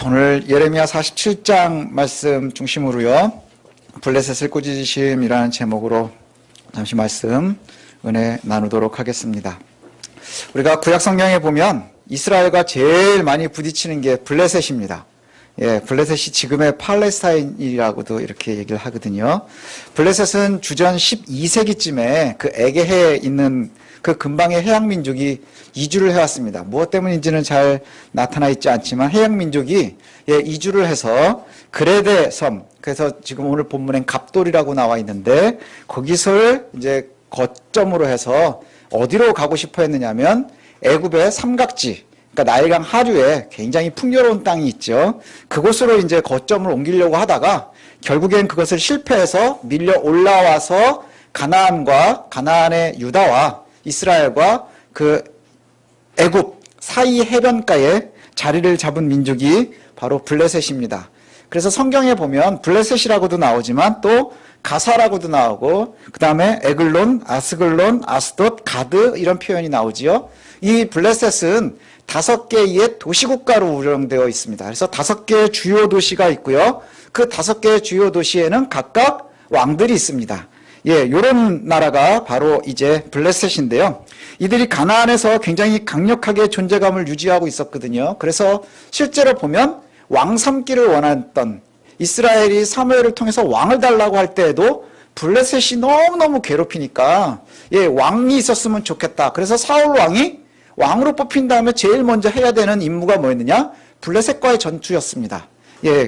오늘 예레미야 47장 말씀 중심으로요, 블레셋을 꾸짖으심이라는 제목으로 잠시 말씀 은혜 나누도록 하겠습니다. 우리가 구약 성경에 보면 이스라엘과 제일 많이 부딪히는 게 블레셋입니다. 블레셋이 지금의 팔레스타인이라고도 이렇게 얘기를 하거든요. 블레셋은 주전 12세기쯤에 그 에게해에 있는 그 근방의 해양민족이 이주를 해왔습니다. 무엇 때문인지는 잘 나타나 있지 않지만 해양민족이 이주를 해서 그레데 섬, 그래서 지금 오늘 본문엔 갑돌이라고 나와 있는데 거기서를 이제 거점으로 해서 어디로 가고 싶어 했느냐면 애굽의 삼각지, 그러니까 나일강 하류에 굉장히 풍요로운 땅이 있죠. 그곳으로 이제 거점을 옮기려고 하다가 결국엔 그것을 실패해서 밀려 올라와서 가나안의 유다와 이스라엘과 그 애굽 사이 해변가에 자리를 잡은 민족이 바로 블레셋입니다. 그래서 성경에 보면 블레셋이라고도 나오지만 또 가사라고도 나오고 그 다음에 에글론, 아스글론, 아스돗, 가드 이런 표현이 나오지요. 이 블레셋은 5개의 도시국가로 운영되어 있습니다. 그래서 5개의 주요 도시가 있고요. 그 5개의 주요 도시에는 각각 왕들이 있습니다. 요런 나라가 바로 이제 블레셋인데요. 이들이 가나안에서 굉장히 강력하게 존재감을 유지하고 있었거든요. 그래서 실제로 보면 왕 삼기를 원했던 이스라엘이 사무엘을 통해서 왕을 달라고 할 때에도 블레셋이 너무너무 괴롭히니까 왕이 있었으면 좋겠다. 그래서 사울 왕이 왕으로 뽑힌 다음에 제일 먼저 해야 되는 임무가 뭐였느냐? 블레셋과의 전투였습니다.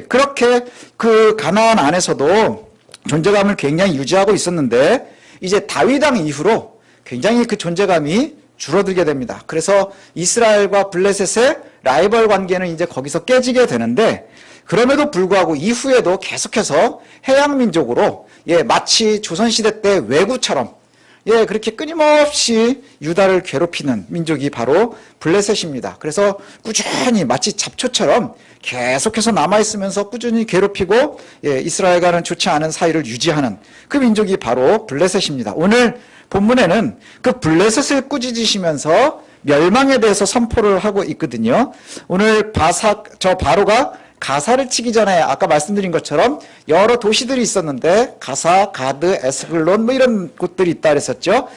그렇게 그 가나안 안에서도 존재감을 굉장히 유지하고 있었는데 이제 다윗 왕 이후로 굉장히 그 존재감이 줄어들게 됩니다. 그래서 이스라엘과 블레셋의 라이벌 관계는 이제 거기서 깨지게 되는데 그럼에도 불구하고 이후에도 계속해서 해양민족으로 마치 조선시대 때 왜구처럼 그렇게 끊임없이 유다를 괴롭히는 민족이 바로 블레셋입니다. 그래서 꾸준히 마치 잡초처럼 계속해서 남아있으면서 꾸준히 괴롭히고 이스라엘과는 좋지 않은 사이를 유지하는 그 민족이 바로 블레셋입니다. 오늘 본문에는 그 블레셋을 꾸짖으시면서 멸망에 대해서 선포를 하고 있거든요. 오늘 바로가 가사를 치기 전에 아까 말씀드린 것처럼 여러 도시들이 있었는데 가사, 가드, 에스글론 뭐 이런 곳들이 있다 그랬었죠.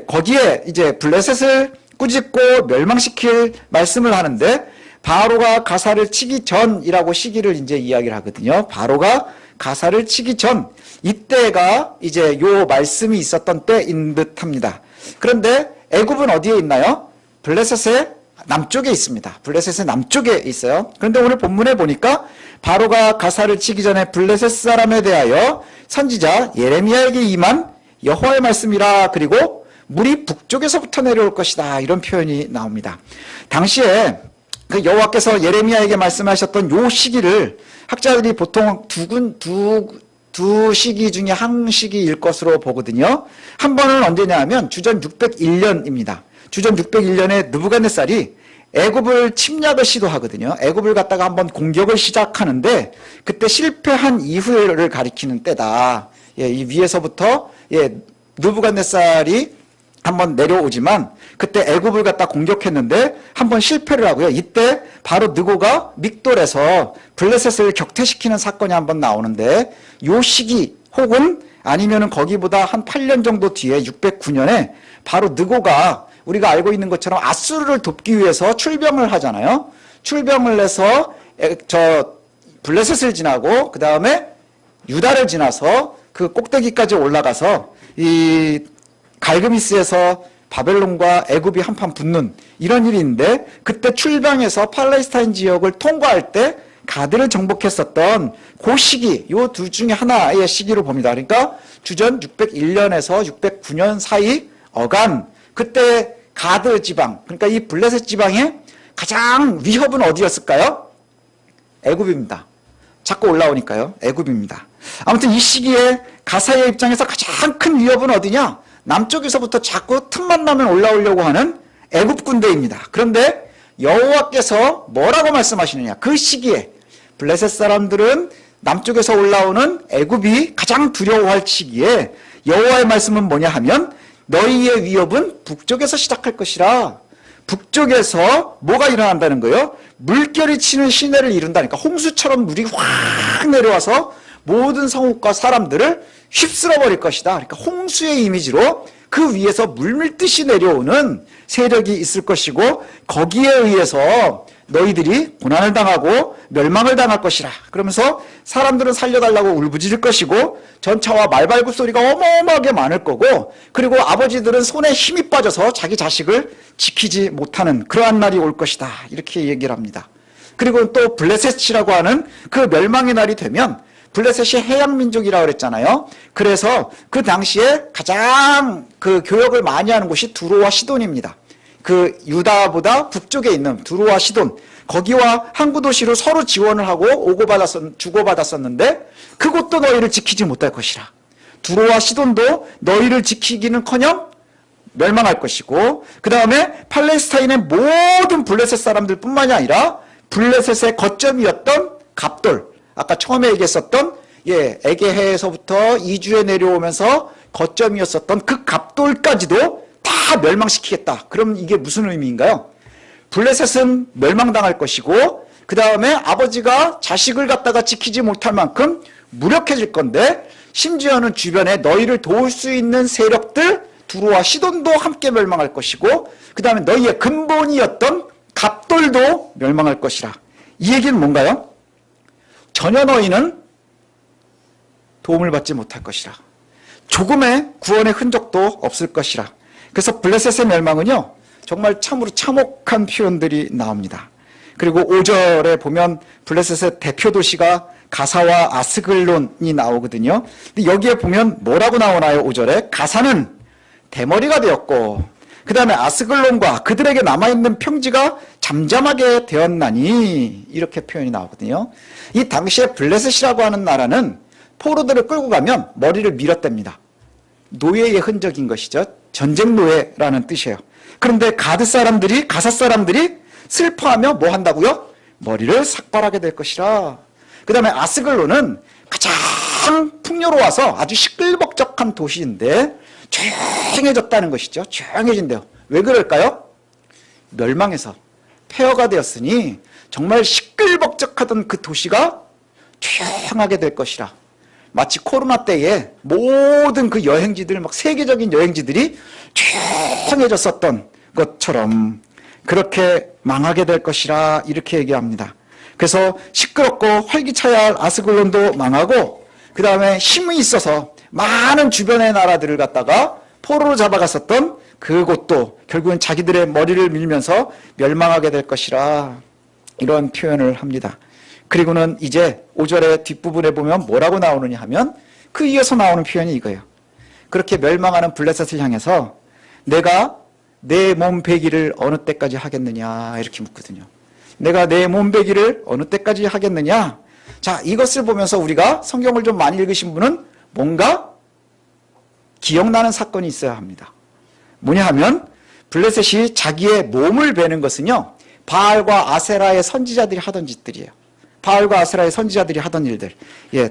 거기에 이제 블레셋을 꾸짖고 멸망시킬 말씀을 하는데 바로가 가사를 치기 전이라고 시기를 이제 이야기를 하거든요. 바로가 가사를 치기 전, 이때가 이제 요 말씀이 있었던 때인 듯합니다. 그런데 애굽은 어디에 있나요? 블레셋의 남쪽에 있습니다. 블레셋의 남쪽에 있어요. 그런데 오늘 본문에 보니까 바로가 가사를 치기 전에 블레셋 사람에 대하여 선지자 예레미야에게 임한 여호와의 말씀이라, 그리고 물이 북쪽에서부터 내려올 것이다, 이런 표현이 나옵니다. 당시에 그 여호와께서 예레미야에게 말씀하셨던 요 시기를 학자들이 보통 두 시기 중에 한 시기일 것으로 보거든요. 한 번은 언제냐 하면 주전 601년입니다. 주전 601년에 느부갓네살이 애굽을 침략을 시도하거든요. 애굽을 갖다가 한번 공격을 시작하는데 그때 실패한 이후를 가리키는 때다. 이 위에서부터 느부갓네살이 한번 내려오지만 그때 애굽을 갖다 공격했는데 한번 실패를 하고요. 이때 바로 느고가 믹돌에서 블레셋을 격퇴시키는 사건이 한번 나오는데 요 시기 혹은 아니면은 거기보다 한 8년 정도 뒤에 609년에 바로 느고가 우리가 알고 있는 것처럼 아수르를 돕기 위해서 출병을 하잖아요. 출병을 해서 블레셋을 지나고 그 다음에 유다를 지나서 그 꼭대기까지 올라가서 이 갈그미스에서 바벨론과 애굽이 한판 붙는 이런 일이 있는데 그때 출병해서 팔레스타인 지역을 통과할 때 가드를 정복했었던 그 시기, 요 둘 중에 하나의 시기로 봅니다. 그러니까 주전 601년에서 609년 사이 어간, 그때 가드 지방, 그러니까 이 블레셋 지방의 가장 위협은 어디였을까요? 애굽입니다. 자꾸 올라오니까요. 애굽입니다. 아무튼 이 시기에 가사의 입장에서 가장 큰 위협은 어디냐? 남쪽에서부터 자꾸 틈만 나면 올라오려고 하는 애굽 군대입니다. 그런데 여호와께서 뭐라고 말씀하시느냐? 그 시기에 블레셋 사람들은 남쪽에서 올라오는 애굽이 가장 두려워할 시기에 여호와의 말씀은 뭐냐 하면 너희의 위협은 북쪽에서 시작할 것이라. 북쪽에서 뭐가 일어난다는 거예요? 물결이 치는 시내를 이룬다니까. 홍수처럼 물이 확 내려와서 모든 성읍과 사람들을 휩쓸어 버릴 것이다. 그러니까 홍수의 이미지로 그 위에서 물밀듯이 내려오는 세력이 있을 것이고, 거기에 의해서 너희들이 고난을 당하고 멸망을 당할 것이라. 그러면서 사람들은 살려달라고 울부짖을 것이고, 전차와 말발굽 소리가 어마어마하게 많을 거고, 그리고 아버지들은 손에 힘이 빠져서 자기 자식을 지키지 못하는 그러한 날이 올 것이다. 이렇게 얘기를 합니다. 그리고 또 블레셋이라고 하는 그 멸망의 날이 되면, 블레셋이 해양민족이라고 그랬잖아요. 그래서 그 당시에 가장 그 교역을 많이 하는 곳이 두로와 시돈입니다. 그 유다보다 북쪽에 있는 두로와 시돈, 거기와 항구 도시로 서로 지원을 하고 주고받았었는데, 그곳도 너희를 지키지 못할 것이라. 두로와 시돈도 너희를 지키기는커녕 멸망할 것이고, 그 다음에 팔레스타인의 모든 블레셋 사람들 뿐만이 아니라 블레셋의 거점이었던 갑돌, 아까 처음에 얘기했었던 에게해에서부터 이주에 내려오면서 거점이었었던 그 갑돌까지도 다 멸망시키겠다. 그럼 이게 무슨 의미인가요? 블레셋은 멸망당할 것이고, 그 다음에 아버지가 자식을 갖다가 지키지 못할 만큼 무력해질 건데, 심지어는 주변에 너희를 도울 수 있는 세력들 두로와 시돈도 함께 멸망할 것이고, 그 다음에 너희의 근본이었던 갑돌도 멸망할 것이라. 이 얘기는 뭔가요? 전혀 너희는 도움을 받지 못할 것이라. 조금의 구원의 흔적도 없을 것이라. 그래서 블레셋의 멸망은요, 정말 참으로 참혹한 표현들이 나옵니다. 그리고 5절에 보면 블레셋의 대표 도시가 가사와 아스글론이 나오거든요. 근데 여기에 보면 뭐라고 나오나요? 5절에 가사는 대머리가 되었고, 그 다음에 아스글론과 그들에게 남아있는 평지가 잠잠하게 되었나니, 이렇게 표현이 나오거든요. 이 당시에 블레셋이라고 하는 나라는 포로들을 끌고 가면 머리를 밀었답니다. 노예의 흔적인 것이죠. 전쟁 노예라는 뜻이에요. 그런데 가사 사람들이 슬퍼하며 뭐 한다고요? 머리를 삭발하게 될 것이라. 그 다음에 아스글론은 가장 풍요로워서 아주 시끌벅적한 도시인데 조용해졌다는 것이죠. 조용해진대요. 왜 그럴까요? 멸망해서 폐허가 되었으니 정말 시끌벅적하던 그 도시가 조용하게 될 것이라. 마치 코로나 때에 모든 그 여행지들, 막 세계적인 여행지들이 조용해졌었던 것처럼 그렇게 망하게 될 것이라, 이렇게 얘기합니다. 그래서 시끄럽고 활기차야 할 아스글론도 망하고, 그 다음에 힘이 있어서 많은 주변의 나라들을 갖다가 포로로 잡아갔었던 그곳도 결국은 자기들의 머리를 밀면서 멸망하게 될 것이라, 이런 표현을 합니다. 그리고는 이제 5절의 뒷부분에 보면 뭐라고 나오느냐 하면, 그 이어서 나오는 표현이 이거예요. 그렇게 멸망하는 블레셋을 향해서 내가 내 몸 베기를 어느 때까지 하겠느냐, 이렇게 묻거든요. 내가 내 몸 베기를 어느 때까지 하겠느냐. 자, 이것을 보면서 우리가 성경을 좀 많이 읽으신 분은 뭔가 기억나는 사건이 있어야 합니다. 뭐냐 하면, 블레셋이 자기의 몸을 베는 것은요, 바알과 아세라의 선지자들이 하던 짓들이에요. 바알과 아세라의 선지자들이 하던 일들.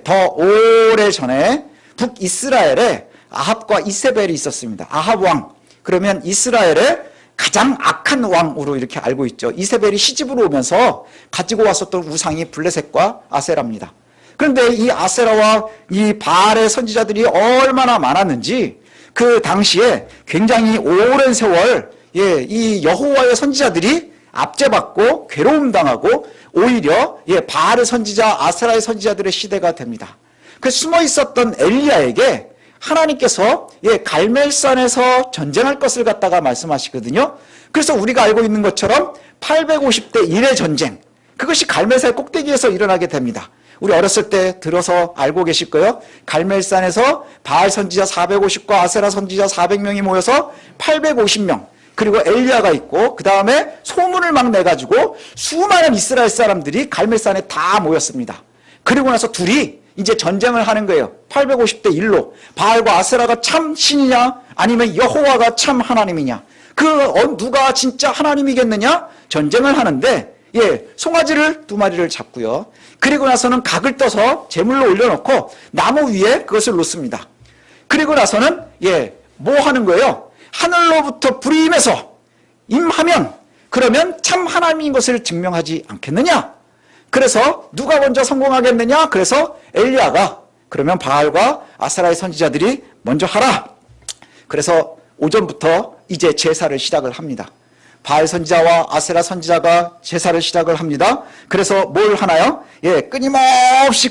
더 오래전에 북이스라엘에 아합과 이세벨이 있었습니다. 아합 왕. 그러면 이스라엘의 가장 악한 왕으로 이렇게 알고 있죠. 이세벨이 시집으로 오면서 가지고 왔었던 우상이 블레셋과 아세라입니다. 그런데 이 아세라와 이 바알의 선지자들이 얼마나 많았는지, 그 당시에 굉장히 오랜 세월 이 여호와의 선지자들이 압제받고 괴로움당하고, 오히려 바알의 선지자, 아세라의 선지자들의 시대가 됩니다. 그 숨어 있었던 엘리야에게 하나님께서 갈멜산에서 전쟁할 것을 갖다가 말씀하시거든요. 그래서 우리가 알고 있는 것처럼 850대 1의 전쟁, 그것이 갈멜산 꼭대기에서 일어나게 됩니다. 우리 어렸을 때 들어서 알고 계실 거예요. 갈멜산에서 바알 선지자 450과 아세라 선지자 400명이 모여서 850명, 그리고 엘리야가 있고, 그 다음에 소문을 막 내가지고 수많은 이스라엘 사람들이 갈멜산에 다 모였습니다. 그리고 나서 둘이 이제 전쟁을 하는 거예요. 850대 1로. 바알과 아세라가 참 신이냐, 아니면 여호와가 참 하나님이냐, 누가 진짜 하나님이겠느냐, 전쟁을 하는데, 송아지를 2마리를 잡고요. 그리고 나서는 각을 떠서 제물로 올려놓고 나무 위에 그것을 놓습니다. 그리고 나서는 뭐 하는 거예요? 하늘로부터 불이 임해서, 임하면 그러면 참 하나님인 것을 증명하지 않겠느냐? 그래서 누가 먼저 성공하겠느냐? 그래서 엘리야가 그러면 바알과 아세라의 선지자들이 먼저 하라. 그래서 오전부터 이제 제사를 시작을 합니다. 바알 선지자와 아세라 선지자가 제사를 시작을 합니다. 그래서 뭘 하나요?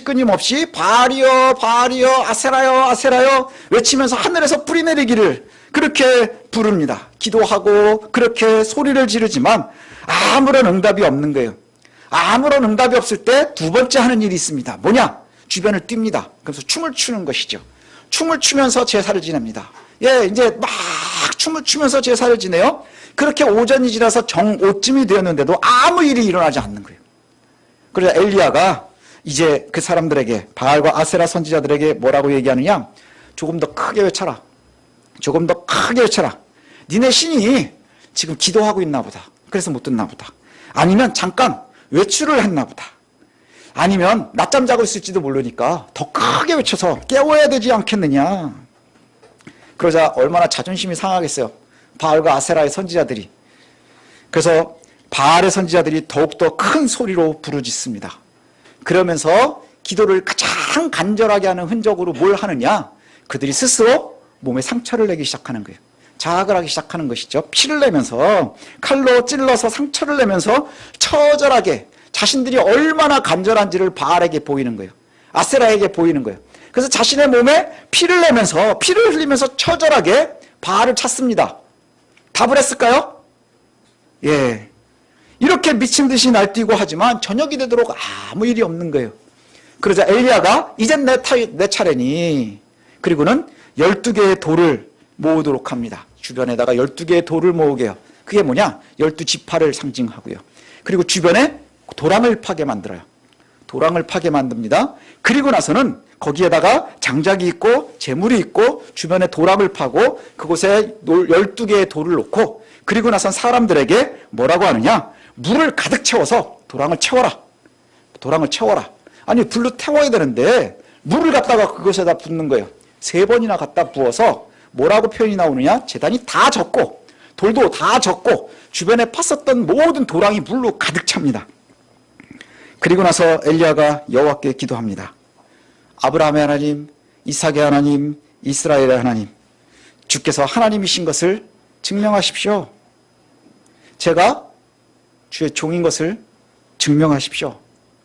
끊임없이 바알이여 바알이여 아세라여 아세라여 외치면서 하늘에서 뿌리 내리기를 그렇게 부릅니다. 기도하고 그렇게 소리를 지르지만 아무런 응답이 없는 거예요. 아무런 응답이 없을 때 두 번째 하는 일이 있습니다. 뭐냐? 주변을 뜁니다. 그래서 춤을 추는 것이죠. 춤을 추면서 제사를 지냅니다. 이제 막 춤을 추면서 제사를 지내요. 그렇게 오전이 지나서 정오쯤이 되었는데도 아무 일이 일어나지 않는 거예요. 그래서 엘리야가 이제 그 사람들에게 바알과 아세라 선지자들에게 뭐라고 얘기하느냐? 조금 더 크게 외쳐라. 조금 더 크게 외쳐라. 니네 신이 지금 기도하고 있나 보다. 그래서 못 듣나 보다. 아니면 잠깐 외출을 했나 보다. 아니면 낮잠 자고 있을지도 모르니까 더 크게 외쳐서 깨워야 되지 않겠느냐. 그러자 얼마나 자존심이 상하겠어요. 바알과 아세라의 선지자들이. 그래서 바알의 선지자들이 더욱더 큰 소리로 부르짖습니다. 그러면서 기도를 가장 간절하게 하는 흔적으로 뭘 하느냐? 그들이 스스로 몸에 상처를 내기 시작하는 거예요. 자학을 하기 시작하는 것이죠. 피를 내면서 칼로 찔러서 상처를 내면서 처절하게 자신들이 얼마나 간절한지를 바알에게 보이는 거예요. 아세라에게 보이는 거예요. 그래서 자신의 몸에 피를 내면서 피를 흘리면서 처절하게 바알을 찾습니다. 답을 했을까요? 이렇게 미친 듯이 날뛰고 하지만 저녁이 되도록 아무 일이 없는 거예요. 그러자 엘리야가 이젠 내 차례니. 그리고는 12개의 돌을 모으도록 합니다. 주변에다가 12개의 돌을 모으게 해요. 그게 뭐냐? 12지파를 상징하고요. 그리고 주변에 도랑을 파게 만들어요. 도랑을 파게 만듭니다. 그리고 나서는 거기에다가 장작이 있고 재물이 있고 주변에 도랑을 파고 그곳에 12개의 돌을 놓고 그리고 나선 사람들에게 뭐라고 하느냐? 물을 가득 채워서 도랑을 채워라. 도랑을 채워라. 아니 불로 태워야 되는데 물을 갖다가 그것에다 붓는 거예요. 3번이나 갖다 부어서 뭐라고 표현이 나오느냐? 제단이 다 젖고 돌도 다 젖고 주변에 팠었던 모든 도랑이 물로 가득 찹니다. 그리고 나서 엘리야가 여호와께 기도합니다. 아브라함의 하나님, 이삭의 하나님, 이스라엘의 하나님, 주께서 하나님이신 것을 증명하십시오. 제가 주의 종인 것을 증명하십시오.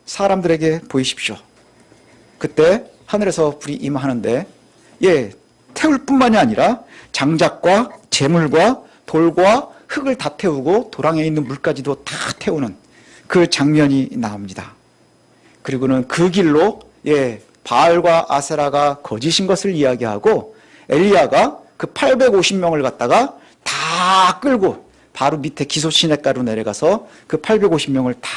사람들에게 보이십시오. 그때 하늘에서 불이 임하는데 태울 뿐만이 아니라 장작과 재물과 돌과 흙을 다 태우고 도랑에 있는 물까지도 다 태우는 그 장면이 나옵니다. 그리고는 그 길로 바알과 아세라가 거짓인 것을 이야기하고 엘리야가 그 850명을 갖다가 다 끌고 바로 밑에 기소 시냇가로 내려가서 그 850명을 다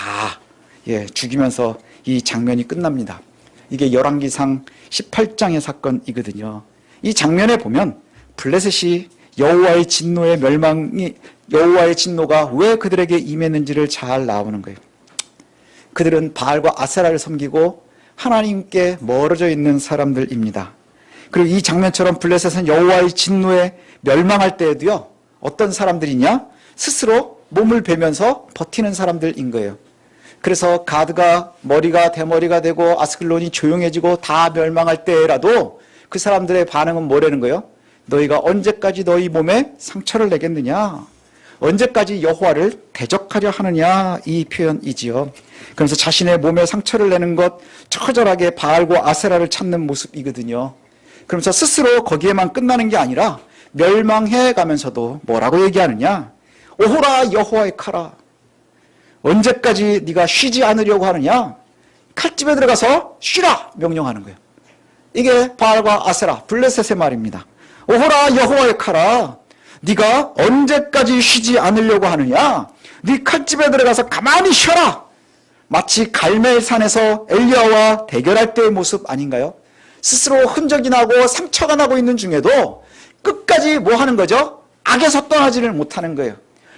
죽이면서 이 장면이 끝납니다. 이게 열왕기상 18장의 사건이거든요. 이 장면에 보면 블레셋이 여호와의 진노의 멸망이 여호와의 진노가 왜 그들에게 임했는지를 잘 나오는 거예요. 그들은 바알과 아세라를 섬기고 하나님께 멀어져 있는 사람들입니다. 그리고 이 장면처럼 블레셋은 여호와의 진노에 멸망할 때에도요. 어떤 사람들이냐? 스스로 몸을 베면서 버티는 사람들인 거예요. 그래서 가드가 머리가 대머리가 되고 아스클론이 조용해지고 다 멸망할 때라도 그 사람들의 반응은 뭐라는 거예요? 너희가 언제까지 너희 몸에 상처를 내겠느냐? 언제까지 여호와를 대적하려 하느냐? 이 표현이지요. 그래서 자신의 몸에 상처를 내는 것, 처절하게 바알과 아세라를 찾는 모습이거든요. 그러면서 스스로 거기에만 끝나는 게 아니라 멸망해 가면서도 뭐라고 얘기하느냐? 오호라 여호와의 칼아, 언제까지 네가 쉬지 않으려고 하느냐? 칼집에 들어가서 쉬라 명령하는 거예요. 이게 바알과 아세라, 블레셋의 말입니다. 오호라 여호와의 칼아, 네가 언제까지 쉬지 않으려고 하느냐? 네 칼집에 들어가서 가만히 쉬어라. 마치 갈멜산에서 엘리야와 대결할 때의 모습 아닌가요? 스스로 흔적이 나고 상처가 나고 있는 중에도 끝까지 뭐 하는 거죠? 악에서 떠나지를 못하는 거예요.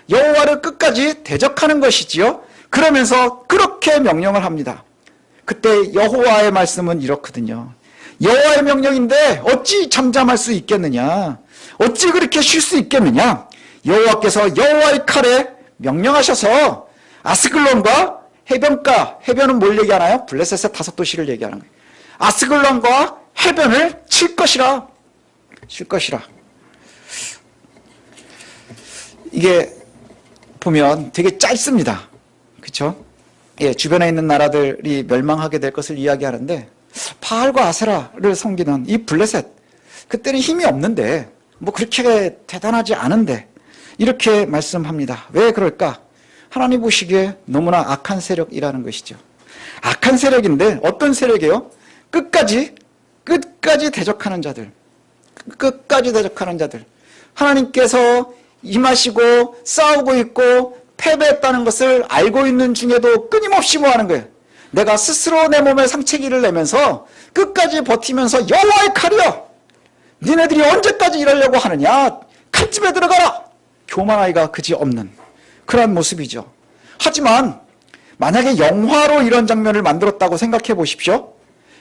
여호와를 끝까지 대적하는 것이지요. 그러면서 그렇게 명령을 합니다. 그때 여호와의 말씀은 이렇거든요. 여호와의 명령인데 어찌 잠잠할 수 있겠느냐? 어찌 그렇게 쉴 수 있겠느냐? 여호와께서 여호와의 칼에 명령하셔서 아스글론과 해변은 뭘 얘기하나요? 블레셋의 5도시를 얘기하는 거예요. 아스글론과 해변을 칠 것이라. 이게 보면 되게 짧습니다. 그렇죠? 예, 주변에 있는 나라들이 멸망하게 될 것을 이야기하는데 바알과 아세라를 섬기는 이 블레셋, 그때는 힘이 없는데 뭐 그렇게 대단하지 않은데 이렇게 말씀합니다. 왜 그럴까? 하나님 보시기에 너무나 악한 세력이라는 것이죠. 악한 세력인데 어떤 세력이에요? 끝까지 대적하는 자들. 하나님께서 임하시고 싸우고 있고 패배했다는 것을 알고 있는 중에도 끊임없이 뭐 하는 거예요? 내가 스스로 내 몸에 상체기를 내면서 끝까지 버티면서 여호와의 칼이여! 니네들이 언제까지 이러려고 하느냐? 칼집에 들어가라! 교만하기가 그지없는 그런 모습이죠. 하지만 만약에 영화로 이런 장면을 만들었다고 생각해 보십시오.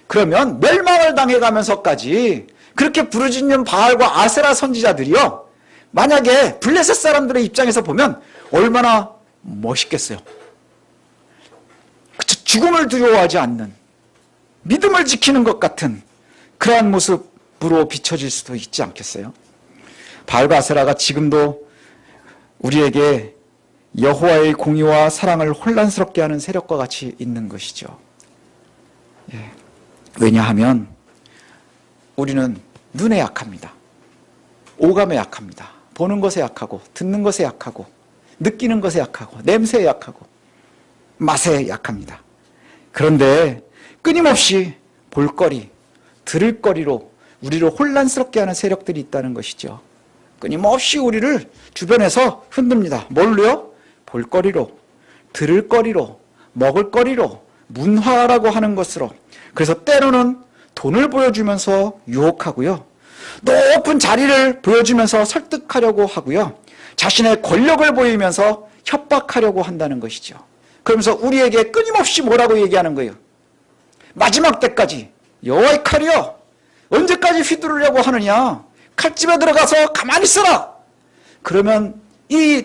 그러면 멸망을 당해가면서까지 그렇게 부르짖는 바알과 아세라 선지자들이요, 만약에 블레셋 사람들의 입장에서 보면 얼마나 멋있겠어요. 그쵸? 죽음을 두려워하지 않는, 믿음을 지키는 것 같은 그러한 모습으로 비춰질 수도 있지 않겠어요? 바알과 아세라가 지금도 우리에게 여호와의 공의와 사랑을 혼란스럽게 하는 세력과 같이 있는 것이죠. 예. 왜냐하면 우리는 눈에 약합니다. 오감에 약합니다. 보는 것에 약하고, 듣는 것에 약하고, 느끼는 것에 약하고, 냄새에 약하고, 맛에 약합니다. 그런데 끊임없이 볼거리, 들을거리로 우리를 혼란스럽게 하는 세력들이 있다는 것이죠. 끊임없이 우리를 주변에서 흔듭니다. 뭘로요? 볼거리로, 들을거리로, 먹을거리로, 문화라고 하는 것으로. 그래서 때로는 돈을 보여주면서 유혹하고요, 높은 자리를 보여주면서 설득하려고 하고요, 자신의 권력을 보이면서 협박하려고 한다는 것이죠. 그러면서 우리에게 끊임없이 뭐라고 얘기하는 거예요? 마지막 때까지 여호와의 칼이여, 언제까지 휘두르려고 하느냐? 칼집에 들어가서 가만히 있어라. 그러면 이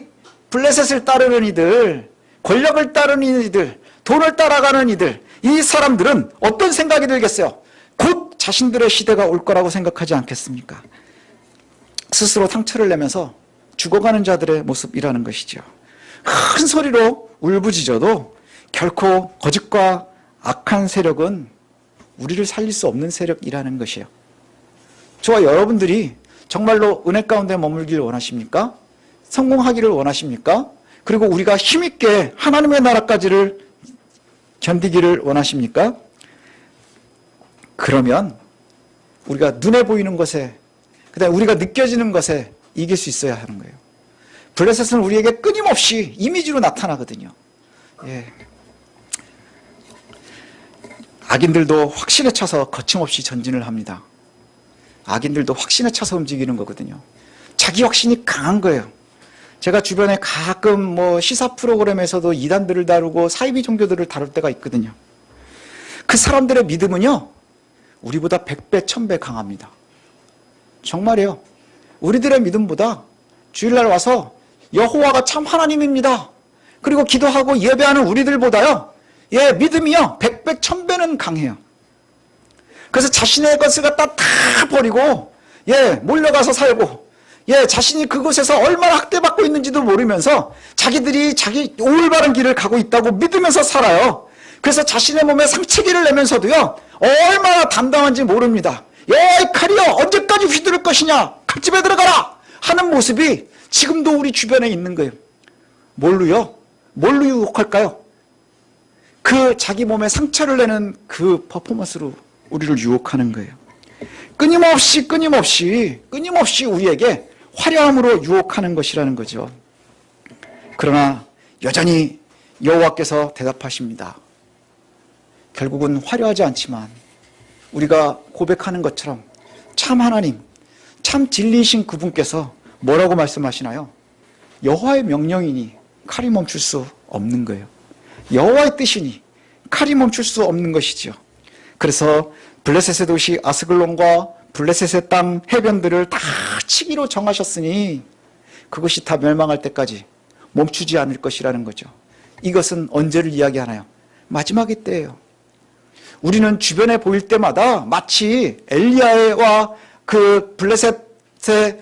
블레셋을 따르는 이들, 권력을 따르는 이들, 돈을 따라가는 이들, 이 사람들은 어떤 생각이 들겠어요? 곧 자신들의 시대가 올 거라고 생각하지 않겠습니까? 스스로 상처를 내면서 죽어가는 자들의 모습이라는 것이죠. 큰 소리로 울부짖어도 결코 거짓과 악한 세력은 우리를 살릴 수 없는 세력이라는 것이에요. 저와 여러분들이 정말로 은혜 가운데 머물기를 원하십니까? 성공하기를 원하십니까? 그리고 우리가 힘있게 하나님의 나라까지를 견디기를 원하십니까? 그러면 우리가 눈에 보이는 것에, 그다음에 우리가 느껴지는 것에 이길 수 있어야 하는 거예요. 블레셋은 우리에게 끊임없이 이미지로 나타나거든요. 예. 악인들도 확신에 차서 거침없이 전진을 합니다. 악인들도 확신에 차서 움직이는 거거든요. 자기 확신이 강한 거예요. 제가 주변에 가끔 뭐 시사 프로그램에서도 이단들을 다루고 사이비 종교들을 다룰 때가 있거든요. 그 사람들의 믿음은요, 우리보다 100배, 1000배 강합니다. 정말이에요. 우리들의 믿음보다 주일날 와서 여호와가 참 하나님입니다, 그리고 기도하고 예배하는 우리들보다요, 예, 믿음이요 100배, 1000배는 강해요. 그래서 자신의 것을 갖다 다 버리고, 예, 몰려가서 살고, 예, 자신이 그곳에서 얼마나 학대받고 있는지도 모르면서 자기들이 자기 올바른 길을 가고 있다고 믿으면서 살아요. 그래서 자신의 몸에 상체기를 내면서도요, 얼마나 담담한지 모릅니다. 야, 칼이여, 언제까지 휘두를 것이냐? 칼집에 들어가라! 하는 모습이 지금도 우리 주변에 있는 거예요. 뭘로요? 뭘로 유혹할까요? 그 자기 몸에 상처를 내는 그 퍼포먼스로 우리를 유혹하는 거예요. 끊임없이 우리에게 화려함으로 유혹하는 것이라는 거죠. 그러나 여전히 여호와께서 대답하십니다. 결국은 화려하지 않지만 우리가 고백하는 것처럼 참 하나님, 참 진리이신 그분께서 뭐라고 말씀하시나요? 여호와의 명령이니 칼이 멈출 수 없는 거예요. 여호와의 뜻이니 칼이 멈출 수 없는 것이죠. 그래서 블레셋의 도시 아스글론과 블레셋의 땅 해변들을 다 치기로 정하셨으니 그것이 다 멸망할 때까지 멈추지 않을 것이라는 거죠. 이것은 언제를 이야기하나요? 마지막의 때예요. 우리는 주변에 보일 때마다 마치 엘리야와 그 블레셋의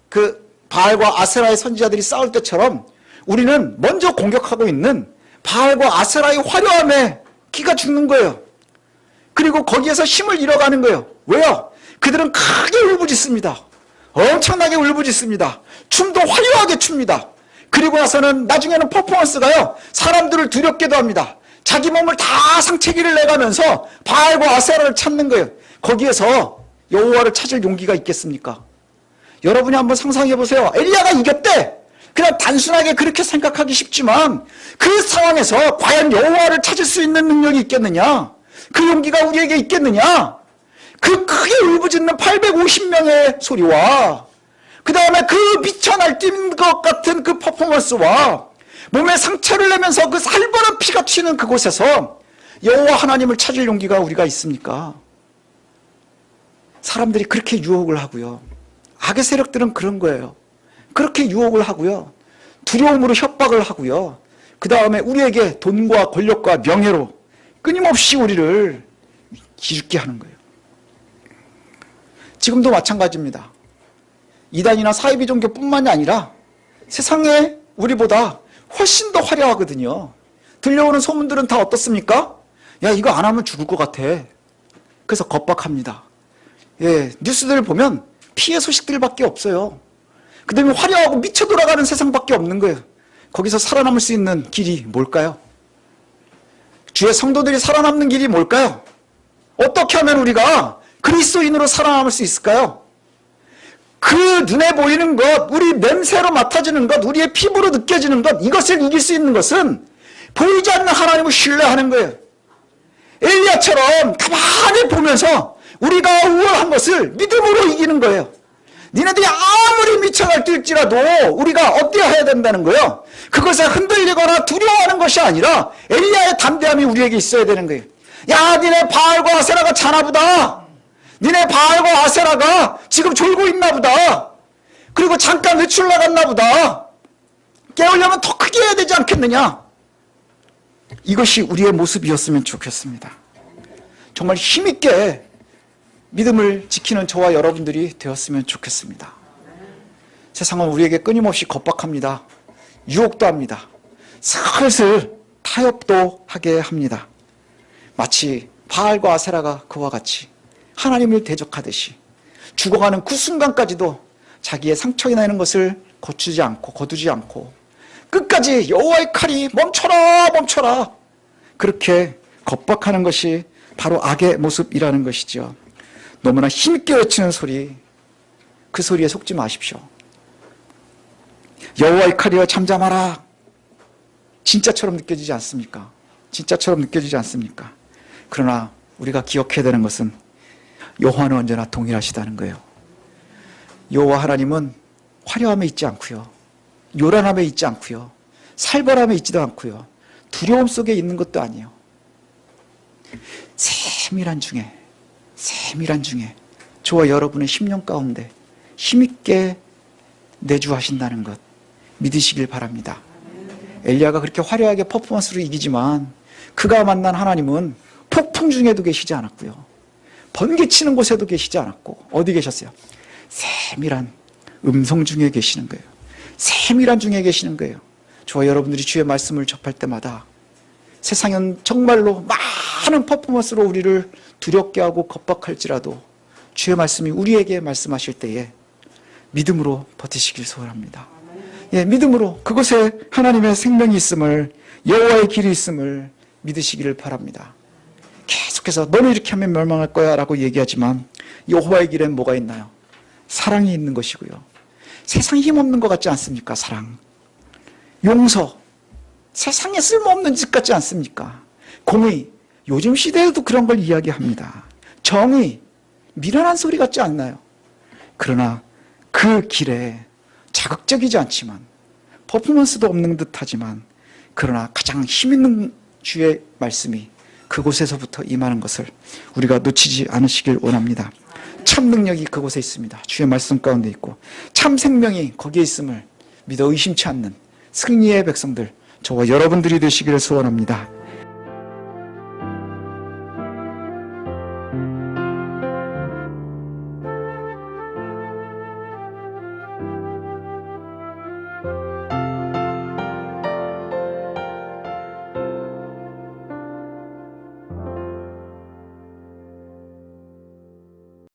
그 바알과 아세라의 선지자들이 싸울 때처럼 우리는 먼저 공격하고 있는 바알과 아세라의 화려함에 기가 죽는 거예요. 그리고 거기에서 힘을 잃어가는 거예요. 왜요? 그들은 크게 울부짖습니다. 엄청나게 울부짖습니다. 춤도 화려하게 춥니다. 그리고 나서는 나중에는 퍼포먼스가요, 사람들을 두렵게도 합니다. 자기 몸을 다 상체기를 내가면서 바알과 아세라를 찾는 거예요. 거기에서 여호와를 찾을 용기가 있겠습니까? 여러분이 한번 상상해 보세요. 엘리야가 이겼대. 그냥 단순하게 그렇게 생각하기 쉽지만 그 상황에서 과연 여호와를 찾을 수 있는 능력이 있겠느냐? 그 용기가 우리에게 있겠느냐? 그 크게 울부짖는 850명의 소리와 그 다음에 그 미쳐 날뛰는 것 같은 그 퍼포먼스와 몸에 상처를 내면서 그 살벌한 피가 튀는 그곳에서 여호와 하나님을 찾을 용기가 우리가 있습니까? 사람들이 그렇게 유혹을 하고요. 악의 세력들은 그런 거예요. 그렇게 유혹을 하고요. 두려움으로 협박을 하고요. 그 다음에 우리에게 돈과 권력과 명예로 끊임없이 우리를 기죽게 하는 거예요. 지금도 마찬가지입니다. 이단이나 사이비 종교뿐만이 아니라 세상에 우리보다 훨씬 더 화려하거든요. 들려오는 소문들은 다 어떻습니까? 야, 이거 안 하면 죽을 것 같아. 그래서 겁박합니다. 예, 뉴스들을 보면 피해 소식들밖에 없어요. 그 다음에 화려하고 미쳐 돌아가는 세상밖에 없는 거예요. 거기서 살아남을 수 있는 길이 뭘까요? 주의 성도들이 살아남는 길이 뭘까요? 어떻게 하면 우리가 그리스도인으로 살아남을 수 있을까요? 그 눈에 보이는 것, 우리 냄새로 맡아지는 것, 우리의 피부로 느껴지는 것, 이것을 이길 수 있는 것은 보이지 않는 하나님을 신뢰하는 거예요. 엘리야처럼 가만히 보면서 우리가 우월한 것을 믿음으로 이기는 거예요. 니네들이 아무리 미쳐 날뛸지라도 우리가 어때야 해야 된다는 거예요. 그것에 흔들리거나 두려워하는 것이 아니라 엘리야의 담대함이 우리에게 있어야 되는 거예요. 야, 니네 바알과 아세라가 자나보다. 니네 바알과 아세라가 지금 졸고 있나 보다. 그리고 잠깐 외출 나갔나 보다. 깨우려면 더 크게 해야 되지 않겠느냐. 이것이 우리의 모습이었으면 좋겠습니다. 정말 힘있게 믿음을 지키는 저와 여러분들이 되었으면 좋겠습니다. 세상은 우리에게 끊임없이 겁박합니다. 유혹도 합니다. 슬슬 타협도 하게 합니다. 마치 바알과 아세라가 그와 같이 하나님을 대적하듯이 죽어가는 그 순간까지도 자기의 상처 나는 것을 거두지 않고 끝까지 여호와의 칼이 멈춰라 멈춰라 그렇게 겁박하는 것이 바로 악의 모습이라는 것이죠. 너무나 힘있게 외치는 소리, 그 소리에 속지 마십시오. 여호와의 칼이여 잠잠하라. 진짜처럼 느껴지지 않습니까? 진짜처럼 느껴지지 않습니까? 그러나 우리가 기억해야 되는 것은 여호와는 언제나 동일하시다는 거예요. 여호와 하나님은 화려함에 있지 않고요, 요란함에 있지 않고요, 살벌함에 있지도 않고요, 두려움 속에 있는 것도 아니에요. 세밀한 중에 저와 여러분의 심령 가운데 힘있게 내주하신다는 것 믿으시길 바랍니다. 엘리야가 그렇게 화려하게 퍼포먼스로 이기지만 그가 만난 하나님은 폭풍 중에도 계시지 않았고요, 번개치는 곳에도 계시지 않았고 어디 계셨어요? 세밀한 음성 중에 계시는 거예요. 세밀한 중에 계시는 거예요. 저와 여러분들이 주의 말씀을 접할 때마다 세상은 정말로 많은 퍼포먼스로 우리를 두렵게 하고 겁박할지라도 주의 말씀이 우리에게 말씀하실 때에 믿음으로 버티시길 소원합니다. 예, 믿음으로 그곳에 하나님의 생명이 있음을, 여호와의 길이 있음을 믿으시기를 바랍니다. 계속해서 너는 이렇게 하면 멸망할 거야 라고 얘기하지만 여호와의 길엔 뭐가 있나요? 사랑이 있는 것이고요. 세상에 힘없는 것 같지 않습니까? 사랑, 용서, 세상에 쓸모없는 짓 같지 않습니까? 공의, 요즘 시대에도 그런 걸 이야기합니다. 정의, 미련한 소리 같지 않나요? 그러나 그 길에 자극적이지 않지만 퍼포먼스도 없는 듯하지만 그러나 가장 힘있는 주의 말씀이 그곳에서부터 임하는 것을 우리가 놓치지 않으시길 원합니다. 참 능력이 그곳에 있습니다. 주의 말씀 가운데 있고 참 생명이 거기에 있음을 믿어 의심치 않는 승리의 백성들, 저와 여러분들이 되시기를 소원합니다.